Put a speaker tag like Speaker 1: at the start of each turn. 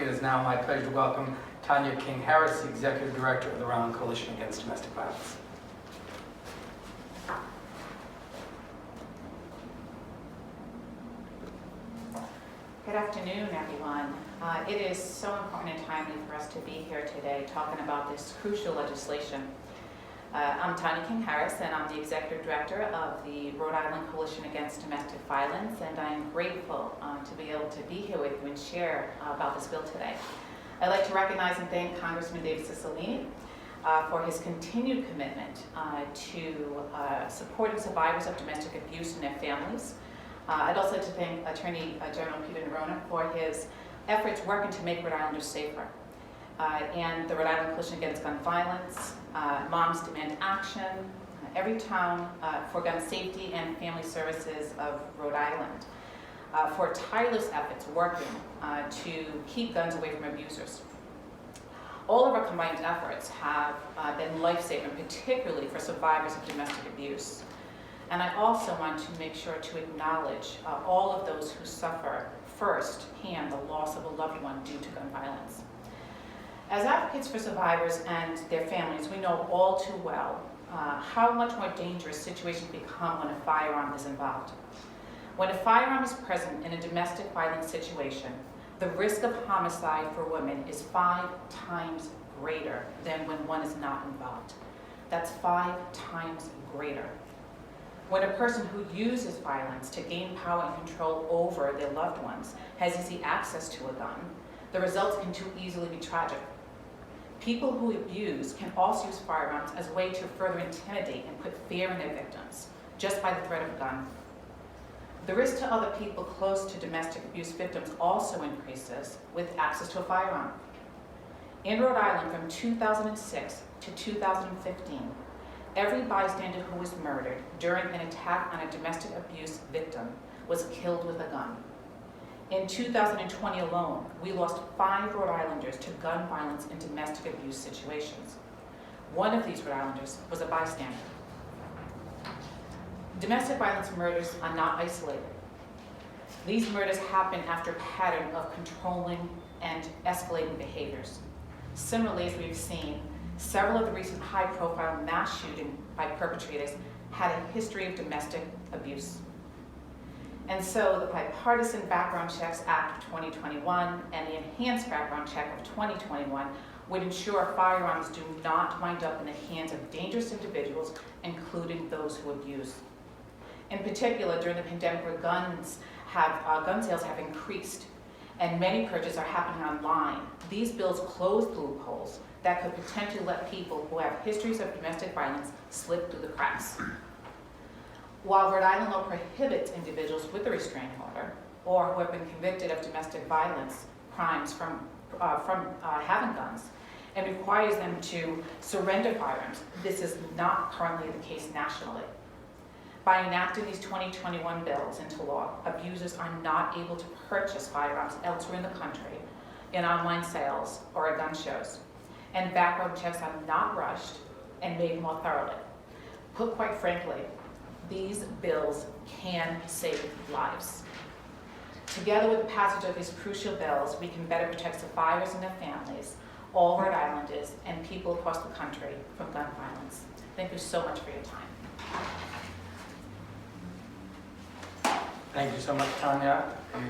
Speaker 1: It is now my pleasure to welcome Tonya King-Harris, the Executive Director of the Rhode Island Coalition Against Domestic Violence.
Speaker 2: Good afternoon, everyone. It is so important and timely for us to be here today talking about this crucial legislation. I'm Tonya King-Harris, and I'm the Executive Director of the Rhode Island Coalition Against Domestic Violence, and I am grateful to be able to be here with you and share about this bill today. I'd like to recognize and thank Congressman Cicilline for his continued commitment to supporting survivors of domestic abuse and their families. I'd also like to thank Attorney General Neronha for his efforts working to make Rhode Islanders safer. And the Rhode Island Coalition Against Gun Violence, Moms Demand Action, Every Town for Gun Safety and Family Services of Rhode Island for tireless efforts working to keep guns away from abusers. All of our combined efforts have been life-saving, particularly for survivors of domestic abuse. And I also want to make sure to acknowledge all of those who suffer firsthand the loss of a loved one due to gun violence. As advocates for survivors and their families, we know all too well how much more dangerous situations become when a firearm is involved. When a firearm is present in a domestic violence situation, the risk of homicide for women is 5 times greater than when one is not involved. That's 5 times greater. When a person who uses violence to gain power and control over their loved ones has easy access to a gun, the results can too easily be tragic. People who abuse can also use firearms as a way to further intimidate and put fear in their victims, just by the threat of a gun. The risk to other people close to domestic abuse victims also increases with access to a firearm. In Rhode Island, from 2006 to 2015, every bystander who was murdered during an attack on a domestic abuse victim was killed with a gun. In 2020 alone, we lost 5 Rhode Islanders to gun violence in domestic abuse situations. One of these Rhode Islanders was a bystander. Domestic violence murders are not isolated. These murders happen after a pattern of controlling and escalating behaviors. Similarly, as we've seen, several of the recent high-profile mass shootings by perpetrators had a history of domestic abuse. And so the Bipartisan Background Checks Act of 2021 and the Enhanced Background Check of 2021 would ensure firearms do not wind up in the hands of dangerous individuals, including those who abuse. In particular, during the pandemic where gun sales have increased and many purchases are happening online, these bills close the loopholes that could potentially let people who have histories of domestic violence slip through the cracks. While Rhode Island law prohibits individuals with a restraining order or who have been convicted of domestic violence crimes from having guns and requires them to surrender firearms, this is not currently the case nationally. By enacting these 2021 bills into law, abusers are not able to purchase firearms elsewhere in the country, in online sales or at gun shows. And background checks are not rushed and made more thoroughly. Put quite frankly, these bills can save lives. Together with the passage of these crucial bills, we can better protect survivors and their families, all Rhode Islanders, and people across the country from gun violence. Thank you so much for your time.
Speaker 1: Thank you so much, Tonya. It